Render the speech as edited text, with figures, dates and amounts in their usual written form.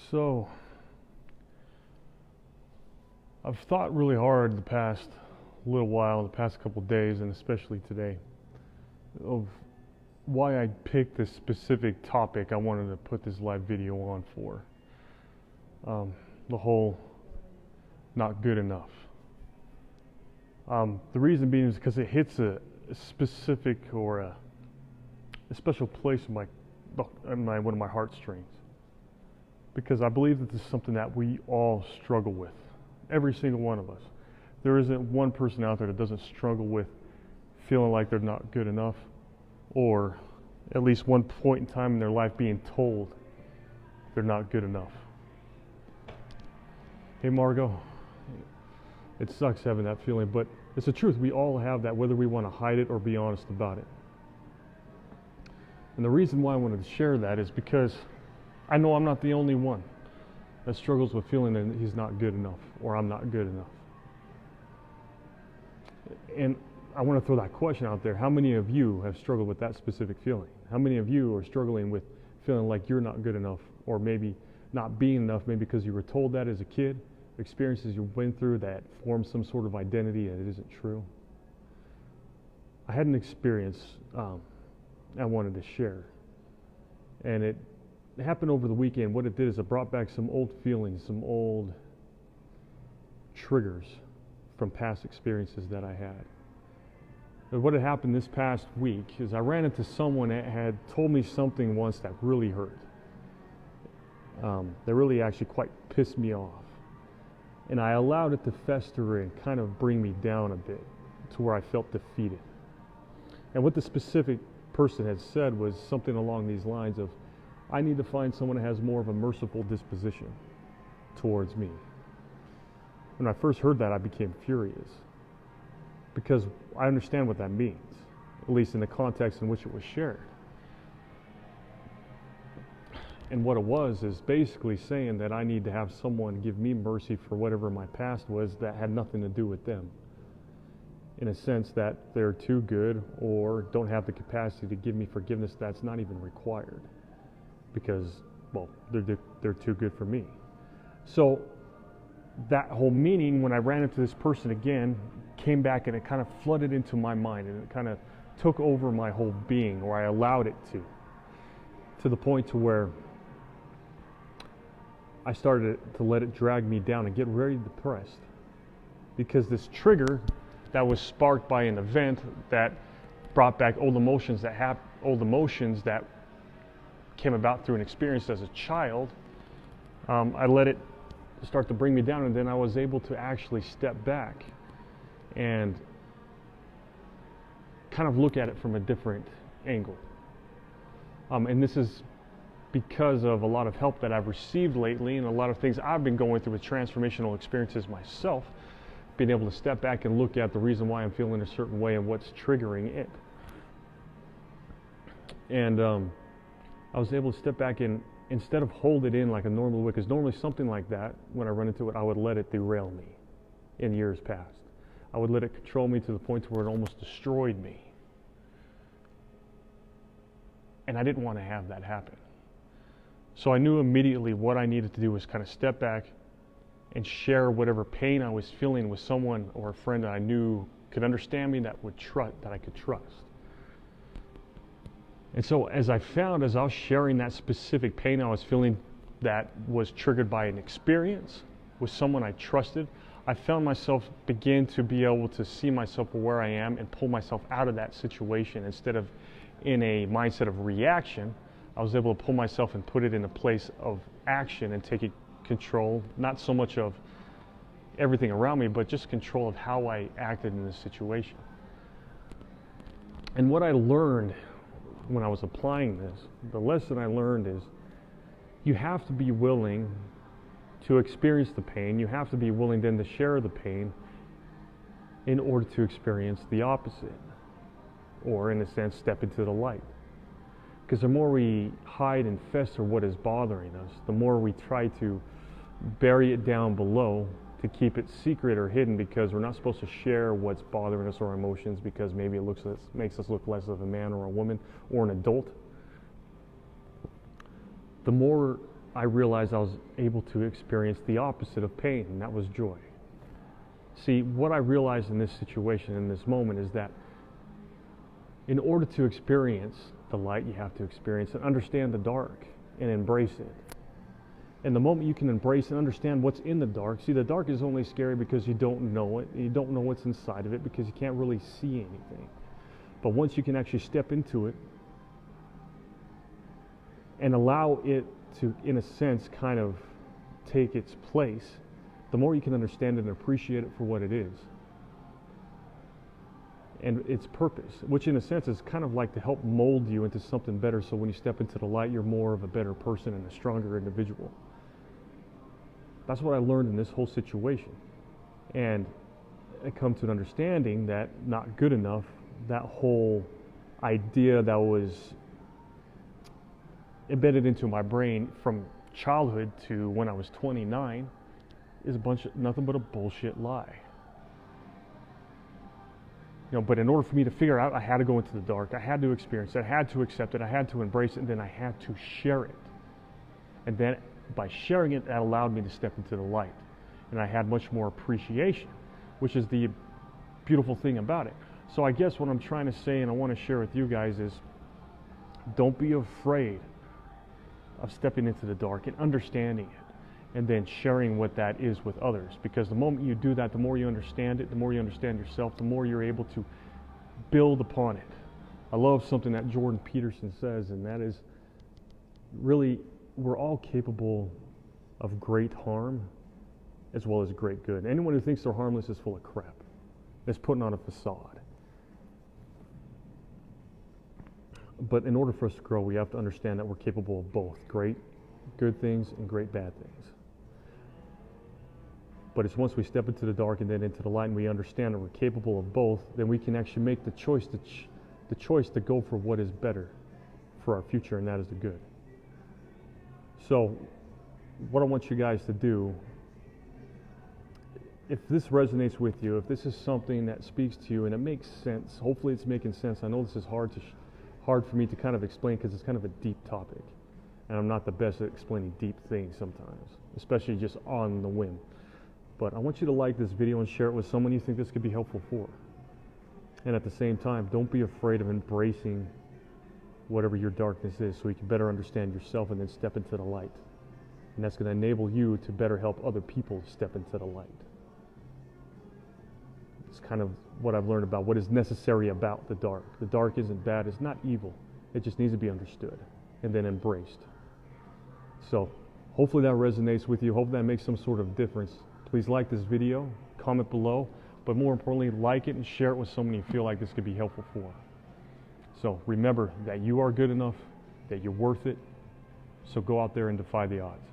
So, I've thought really hard the past little while, the past couple days, and especially today, of why I picked this specific topic I wanted to put this live video on for. The whole not good enough. The reason being is because it hits a specific or a special place in one of my heartstrings. Because I believe that this is something that we all struggle with. Every single one of us. There isn't one person out there that doesn't struggle with feeling like they're not good enough, or at least one point in time in their life being told they're not good enough. Hey Margot, it sucks having that feeling, but it's the truth. We all have that, whether we want to hide it or be honest about it. And the reason why I wanted to share that is because I know I'm not the only one that struggles with feeling that he's not good enough or I'm not good enough. And I want to throw that question out there. How many of you have struggled with that specific feeling? How many of you are struggling with feeling like you're not good enough, or maybe not being enough, maybe because you were told that as a kid, experiences you went through that formed some sort of identity and it isn't true? I had an experience I wanted to share, and it happened over the weekend. What it did is it brought back some old feelings, some old triggers from past experiences that I had. And what had happened this past week is I ran into someone that had told me something once that really hurt. That really actually quite pissed me off. And I allowed it to fester and kind of bring me down a bit to where I felt defeated. And what the specific person had said was something along these lines of, I need to find someone that has more of a merciful disposition towards me. When I first heard that, I became furious, because I understand what that means, at least in the context in which it was shared. And what it was is basically saying that I need to have someone give me mercy for whatever my past was that had nothing to do with them, in a sense that they're too good or don't have the capacity to give me forgiveness that's not even required, because, well, they're too good for me. So that whole meaning, when I ran into this person again, came back and it kind of flooded into my mind, and it kind of took over my whole being, or I allowed it to the point to where I started to let it drag me down and get very depressed, because this trigger that was sparked by an event that brought back old emotions that came about through an experience as a child, I let it start to bring me down, and then I was able to actually step back and kind of look at it from a different angle. And this is because of a lot of help that I've received lately, and a lot of things I've been going through with transformational experiences myself, being able to step back and look at the reason why I'm feeling a certain way and what's triggering it. And I was able to step back and, instead of hold it in like a normal would, because normally something like that, when I run into it, I would let it derail me in years past. I would let it control me to the point where it almost destroyed me. And I didn't want to have that happen. So I knew immediately what I needed to do was kind of step back and share whatever pain I was feeling with someone or a friend that I knew could understand me, that I could trust. And so as I was sharing that specific pain I was feeling that was triggered by an experience with someone I trusted, I found myself begin to be able to see myself for where I am and pull myself out of that situation. Instead of in a mindset of reaction, I was able to pull myself and put it in a place of action and take control, not so much of everything around me, but just control of how I acted in this situation. And what I learned when I was applying this, the lesson I learned is, you have to be willing to experience the pain. You have to be willing then to share the pain in order to experience the opposite, or in a sense, step into the light. Because the more we hide and fester what is bothering us, the more we try to bury it down below to keep it secret or hidden, because we're not supposed to share what's bothering us or our emotions, because maybe it makes us look less of a man or a woman or an adult. The more I realized I was able to experience the opposite of pain, and that was joy. See, what I realized in this situation, in this moment, is that in order to experience the light, you have to experience and understand the dark and embrace it. And the moment you can embrace and understand what's in the dark, see, the dark is only scary because you don't know it. You don't know what's inside of it because you can't really see anything. But once you can actually step into it and allow it to, in a sense, kind of take its place, the more you can understand it and appreciate it for what it is and its purpose, which in a sense is kind of like to help mold you into something better, so when you step into the light, you're more of a better person and a stronger individual. That's what I learned in this whole situation. And I come to an understanding that not good enough, that whole idea that was embedded into my brain from childhood to when I was 29 is nothing but a bullshit lie. But in order for me to figure out, I had to go into the dark. I had to experience it. I had to accept it. I had to embrace it. And then I had to share it. And then by sharing it, that allowed me to step into the light. And I had much more appreciation, which is the beautiful thing about it. So I guess what I'm trying to say, and I want to share with you guys, is don't be afraid of stepping into the dark and understanding it, and then sharing what that is with others. Because the moment you do that, the more you understand it, the more you understand yourself, the more you're able to build upon it. I love something that Jordan Peterson says, and that is, really, we're all capable of great harm as well as great good. Anyone who thinks they're harmless is full of crap. It's putting on a facade. But in order for us to grow, we have to understand that we're capable of both great good things and great bad things. But it's once we step into the dark and then into the light, and we understand that we're capable of both, then we can actually make the choice to go for what is better for our future, and that is the good. So what I want you guys to do, if this resonates with you, if this is something that speaks to you and it makes sense, hopefully it's making sense. I know this is hard for me to kind of explain because it's kind of a deep topic, and I'm not the best at explaining deep things sometimes, especially just on the whim. But I want you to like this video and share it with someone you think this could be helpful for. And at the same time, don't be afraid of embracing whatever your darkness is, so you can better understand yourself and then step into the light. And that's going to enable you to better help other people step into the light. It's kind of what I've learned about what is necessary about the dark. The dark isn't bad, it's not evil. It just needs to be understood and then embraced. So hopefully that resonates with you. Hopefully that makes some sort of difference. Please like this video, comment below, but more importantly, like it and share it with someone you feel like this could be helpful for. So remember that you are good enough, that you're worth it, so go out there and defy the odds.